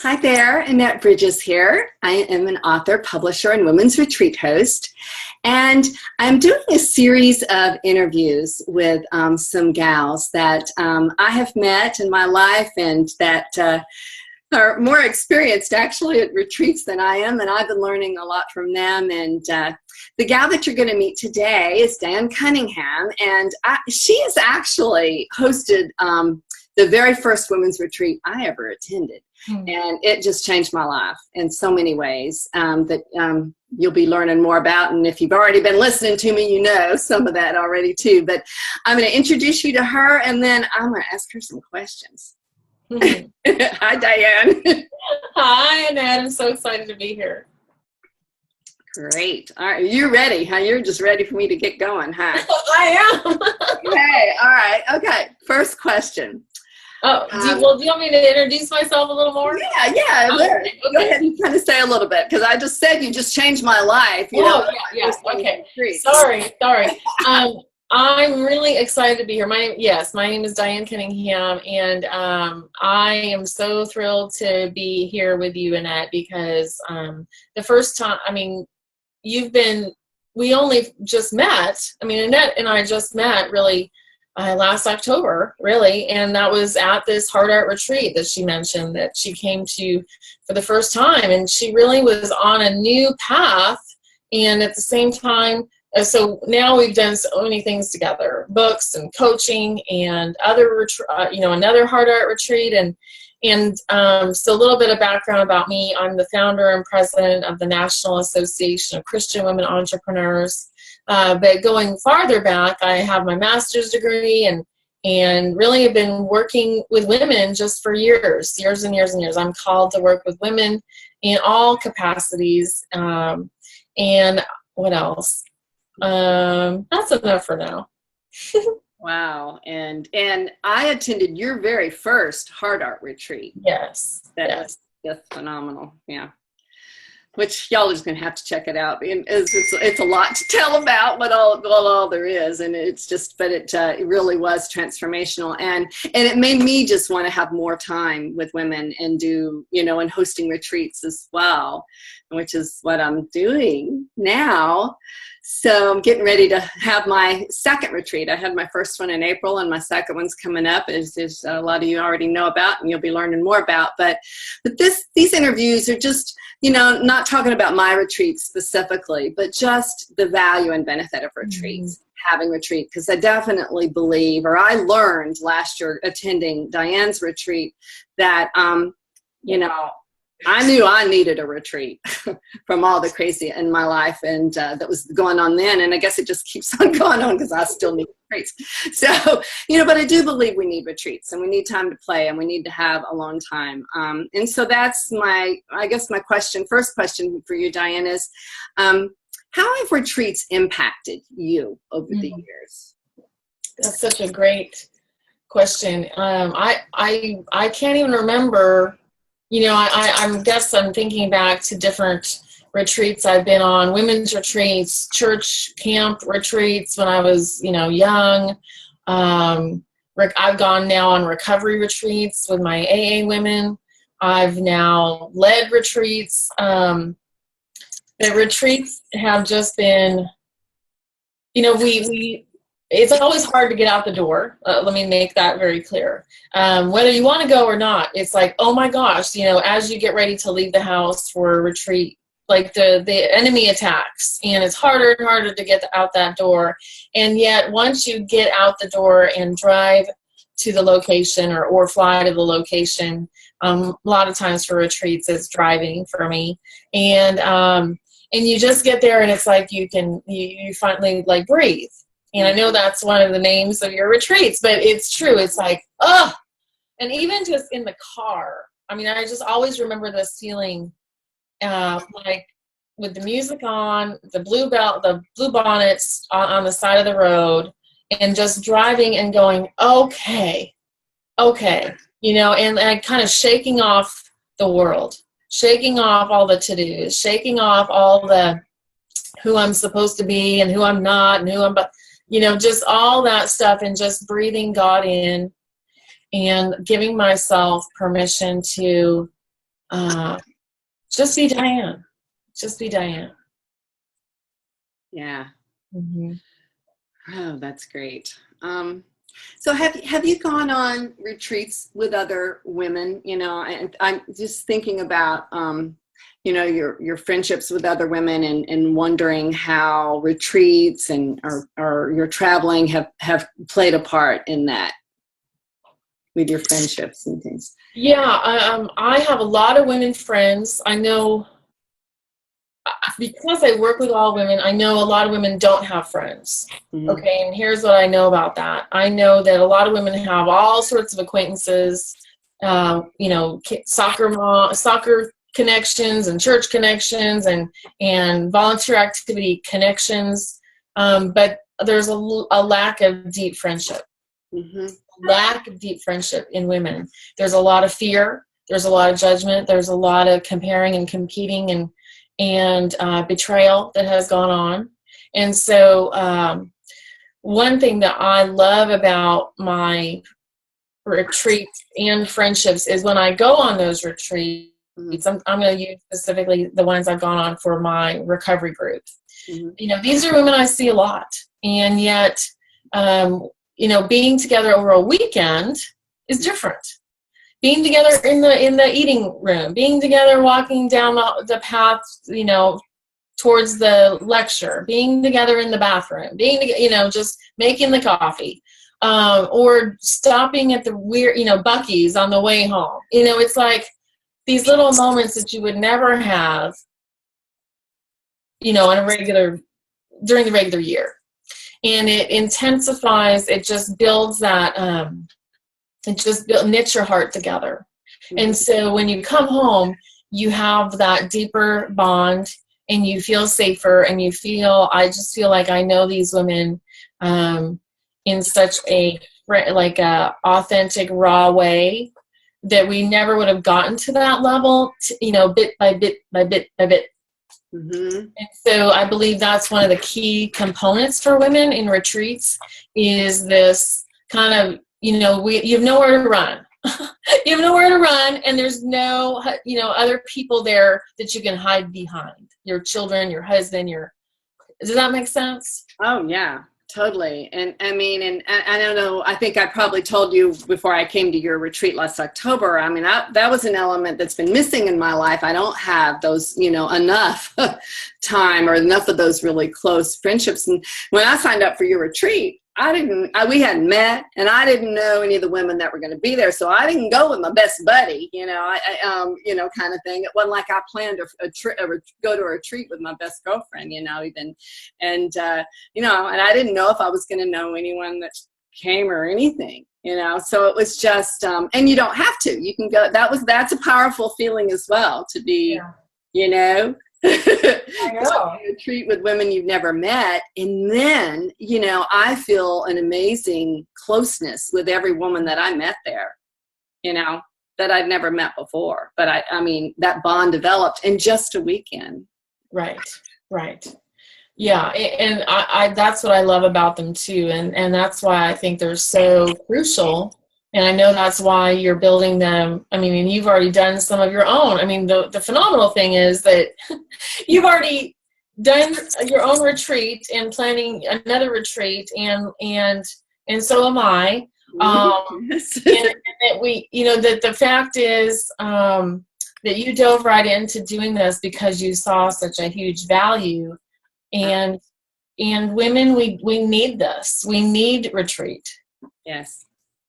Hi there, Annette Bridges here. I am an author, publisher, and women's retreat host. And I'm doing a series of interviews with some gals that I have met in my life and that are more experienced actually at retreats than I am. And I've been learning a lot from them. And the gal that you're going to meet today is Diane Cunningham. And she has actually hosted the very first women's retreat I ever attended. And it just changed my life in so many ways that you'll be learning more about. And if you've already been listening to me, you know some of that already too. But I'm going to introduce you to her, and then I'm going to ask her some questions. Hi, Diane. Hi, Annette. I'm so excited to be here. Great. All right. You're ready, huh? You're just ready for me to get going, huh? I am. Okay. All right. Okay. First question. Oh, do you want me to introduce myself a little more? Yeah. Okay. Go ahead and kind of say a little bit, because I just said you just changed my life. You know? Yeah. Okay. Sorry. I'm really excited to be here. My name is Diane Cunningham, and I am so thrilled to be here with you, Annette, because the first time, we only just met. Annette and I just met really last October, really, and that was at this Heart Art retreat that she mentioned that she came to for the first time, and she really was on a new path. And at the same time, so now we've done so many things together, books and coaching and other another Heart Art retreat, and so a little bit of background about me. I'm the founder and president of the National Association of Christian Women Entrepreneurs. But going farther back, I have my master's degree and really have been working with women just for years and years. I'm called to work with women in all capacities. And what else? That's enough for now. Wow. And I attended your very first Heart Art retreat. Yes. That was just phenomenal. Yeah. Which y'all are just going to have to check it out. It's a lot to tell about what all there is. And it's just, but it really was transformational. And it made me just want to have more time with women and do, and hosting retreats as well, which is what I'm doing now. So I'm getting ready to have my second retreat. I had my first one in April, and my second one's coming up, as a lot of you already know about, and you'll be learning more about. But these interviews are just, not talking about my retreats specifically, but just the value and benefit of retreats, having retreat. Because I definitely believe, or I learned last year attending Diane's retreat, that, I knew I needed a retreat from all the crazy in my life and that was going on then. And I guess it just keeps on going on because I still need retreats. So, but I do believe we need retreats, and we need time to play, and we need to have a long time. And so that's my first question for you, Diane, is how have retreats impacted you over the years? That's such a great question. I can't even remember. I guess I'm thinking back to different retreats I've been on, women's retreats, church camp retreats when I was, young. I've gone now on recovery retreats with my AA women. I've now led retreats. The retreats have just been, it's always hard to get out the door. Let me make that very clear. Whether you want to go or not, it's like, oh my gosh, as you get ready to leave the house for a retreat, like the enemy attacks, and it's harder and harder to get out that door. And yet once you get out the door and drive to the location or fly to the location, a lot of times for retreats, it's driving for me. And you just get there, and it's like you finally like breathe. And I know that's one of the names of your retreats, but it's true. It's like, oh, and even just in the car. I just always remember this feeling, like with the music on, the blue bonnets on the side of the road, and just driving and going, okay, and kind of shaking off the world, shaking off all the to-dos, shaking off all the who I'm supposed to be and who I'm not and who I'm, just all that stuff, and just breathing God in and giving myself permission to just be Diane. Just be Diane. Yeah. Mm-hmm. Oh, that's great. So have you gone on retreats with other women? You know, and I'm just thinking about, you know, your friendships with other women and wondering how retreats and or your traveling have played a part in that with your friendships and things. Yeah, I have a lot of women friends. I know because I work with all women, I know a lot of women don't have friends. Mm-hmm. Okay, and here's what I know about that. I know that a lot of women have all sorts of acquaintances, you know, soccer connections and church connections and volunteer activity connections, but there's a lack of deep friendship. Mm-hmm. Lack of deep friendship in women. There's a lot of fear. There's a lot of judgment. There's a lot of comparing and competing and betrayal that has gone on. And so one thing that I love about my retreats and friendships is when I go on those retreats, I'm going to use specifically the ones I've gone on for my recovery group. Mm-hmm. You know, these are women I see a lot. And yet, you know, being together over a weekend is different. Being together in the eating room, being together walking down the path, you know, towards the lecture, being together in the bathroom, you know, just making the coffee, or stopping at the weird, you know, Buc-ee's on the way home. You know, it's like these little moments that you would never have, you know, during the regular year. And it intensifies, it just builds that, knits your heart together. Mm-hmm. And so when you come home, you have that deeper bond and you feel safer and I just feel like I know these women in such a authentic, raw way that we never would have gotten to that level, you know, bit by bit by bit by bit. Mm-hmm. And so I believe that's one of the key components for women in retreats is this kind of, you know, you have nowhere to run. You have nowhere to run, and there's no, you know, other people there that you can hide behind. Your children, your husband, does that make sense? Oh, yeah, totally. And I mean, and I don't know, I think I probably told you before I came to your retreat last October, I mean, that was an element that's been missing in my life. I don't have those, you know, enough time or enough of those really close friendships. And when I signed up for your retreat, we hadn't met, and I didn't know any of the women that were going to be there. So I didn't go with my best buddy, you know, you know, kind of thing. It wasn't like I planned to go to a retreat with my best girlfriend, you know, even. And, you know, and I didn't know if I was going to know anyone that came or anything, you know. So it was just, and you don't have to. You can go. That's a powerful feeling as well to be, yeah. You know. I know. Retreat with women you've never met, and then, you know, I feel an amazing closeness with every woman that I met there, you know, that I'd never met before. But I mean, that bond developed in just a weekend. Right. Yeah, and I that's what I love about them too, and that's why I think they're so crucial. And I know that's why you're building them. I mean, you've already done some of your own. I mean, the phenomenal thing is that you've already done your own retreat and planning another retreat, and so am I. Yes. and that we, you know, that the fact is that you dove right into doing this because you saw such a huge value, and women, we need this. We need retreat. Yes.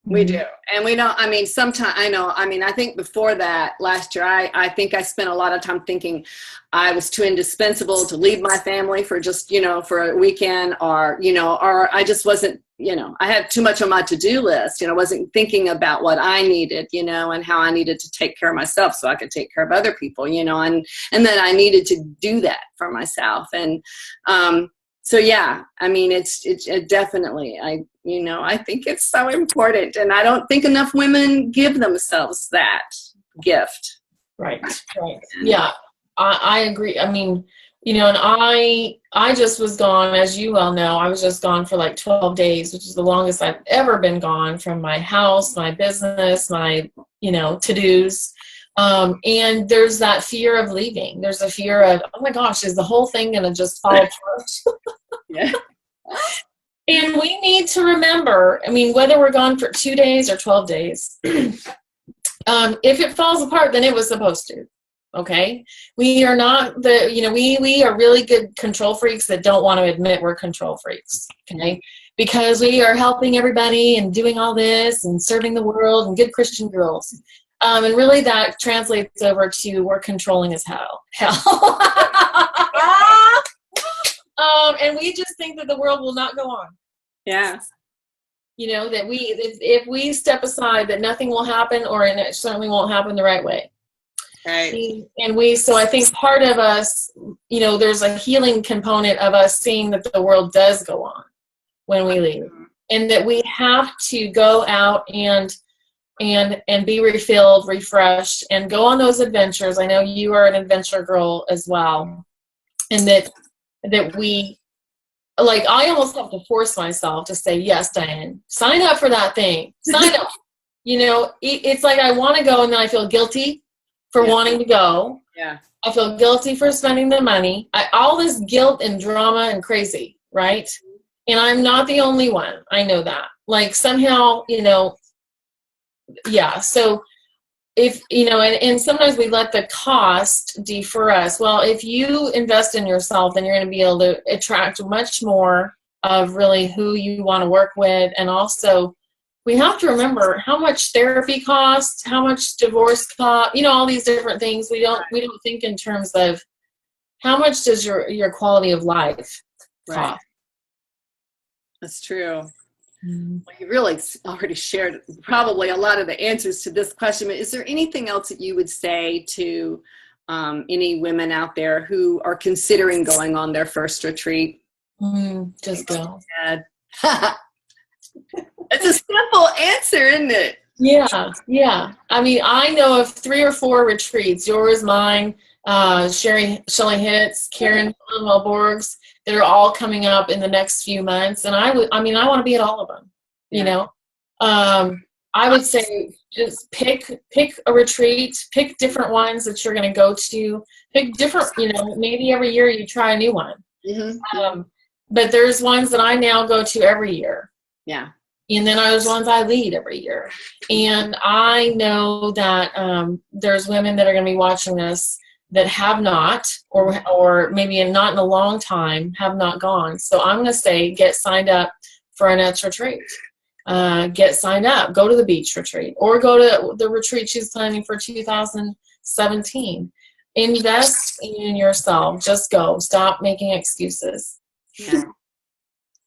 We do. And we don't, I mean, sometimes I think before that last year, I think I spent a lot of time thinking I was too indispensable to leave my family for just, you know, for a weekend, or, you know, or I just wasn't, you know, I had too much on my to-do list. You know, I wasn't thinking about what I needed, you know, and how I needed to take care of myself so I could take care of other people, you know, and then I needed to do that for myself. And, so yeah, I mean, it's definitely, I think it's so important, and I don't think enough women give themselves that gift. Right. Yeah, I agree. I mean, you know, and I just was gone, as you well know, I was just gone for like 12 days, which is the longest I've ever been gone from my house, my business, my, you know, to-dos. And there's that fear of leaving. There's a fear of, oh my gosh, is the whole thing going to just fall apart? Yeah. And we need to remember, I mean, whether we're gone for 2 days or 12 days, if it falls apart, then it was supposed to. Okay. We are not we are really good control freaks that don't want to admit we're control freaks. Okay. Because we are helping everybody and doing all this and serving the world and good Christian girls. And really that translates over to we're controlling as hell. And we just think that the world will not go on. Yeah. You know, that if we step aside, that nothing will happen, and it certainly won't happen the right way. Right. And so I think part of us, there's a healing component of us seeing that the world does go on when we leave, and that we have to go out and be refilled, refreshed, and go on those adventures. I know you are an adventure girl as well, and that we, like, I almost have to force myself to say, yes, Diane, sign up for that thing. Sign up. It's like I want to go, and then I feel guilty for wanting to go. Yeah. I feel guilty for spending the money. All this guilt and drama and crazy, right? And I'm not the only one. I know that. Like, somehow, yeah. So if, and sometimes we let the cost defer us. Well, if you invest in yourself, then you're going to be able to attract much more of really who you want to work with. And also, we have to remember how much therapy costs, how much divorce costs, all these different things. We don't think in terms of how much does your quality of life cost. Right. That's true. Well, you really already shared probably a lot of the answers to this question. But is there anything else that you would say to any women out there who are considering going on their first retreat? Just go. It's a simple answer, isn't it? Yeah. I mean, I know of 3 or 4 retreats, yours, mine, Shelley Hitz, Karen Melborg's, that are all coming up in the next few months. And I want to be at all of them, I would say just pick a retreat, pick different ones that you're going to go to, pick different, maybe every year you try a new one. Mm-hmm. But there's ones that I now go to every year. Yeah. And then there's ones I lead every year. And I know that there's women that are going to be watching this that have not, or maybe not in a long time, have not gone. So I'm going to say get signed up for Annette's retreat. Get signed up. Go to the beach retreat. Or go to the retreat she's planning for 2017. Invest in yourself. Just go. Stop making excuses. Yeah.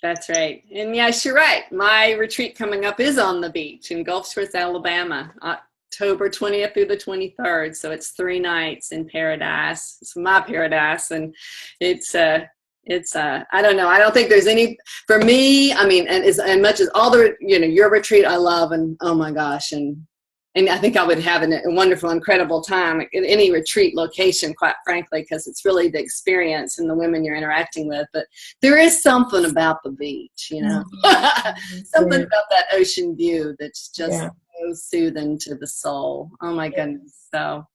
That's right. And yes, you're right. My retreat coming up is on the beach in Gulf Shores, Alabama, October 20th through the 23rd. So it's 3 nights in paradise. It's my paradise. And it's I don't know. I don't think there's any, for me, I mean, and as much as all the, your retreat I love, and oh my gosh. And I think I would have a wonderful, incredible time at any retreat location, quite frankly, because it's really the experience and the women you're interacting with. But there is something about the beach, something about that ocean view that's just so soothing to the soul. Oh my goodness. So,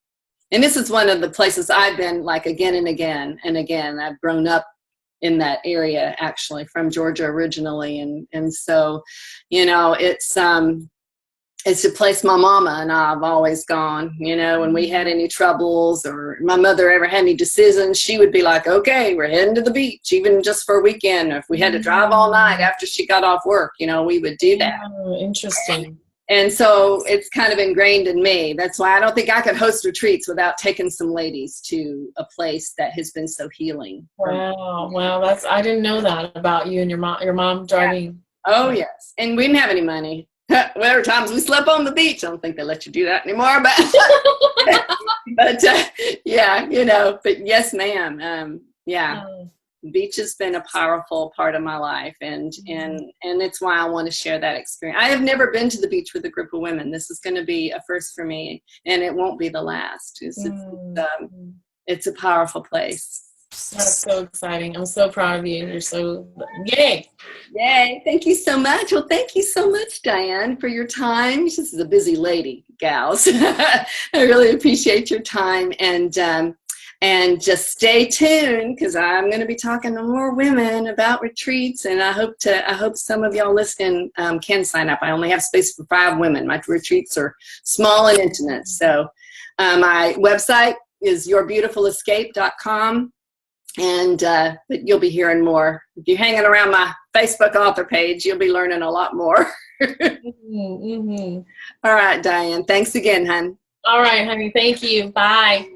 and this is one of the places I've been, like, again and again and again. I've grown up in that area, actually, from Georgia originally. And so, it's a place my mama and I have always gone, when we had any troubles or my mother ever had any decisions, she would be like, okay, we're heading to the beach, even just for a weekend. If we had to drive all night after she got off work, we would do that. Oh, interesting. And so it's kind of ingrained in me. That's why I don't think I could host retreats without taking some ladies to a place that has been so healing. Wow. I didn't know that about you and your mom driving. Yeah. Oh, yes. And we didn't have any money. Whatever times we slept on the beach. I don't think they let you do that anymore, but but yes, ma'am. The beach has been a powerful part of my life, and it's why I want to share that experience. I have never been to the beach with a group of women. This is going to be a first for me, and it won't be the last. It's a powerful place. That's so exciting. I'm so proud of you. You're so, yay. Yay. Thank you so much. Well, thank you so much, Diane, for your time. This is a busy lady. gals. I really appreciate your time, and just stay tuned, because I'm going to be talking to more women about retreats, and I hope some of y'all listening can sign up. I only have space for 5 women. My retreats are small and intimate. So my website is yourbeautifulescape.com, and but you'll be hearing more. If you're hanging around my Facebook author page, you'll be learning a lot more. Mm-hmm. All right, Diane. Thanks again, hon. All right, honey. Thank you. Bye.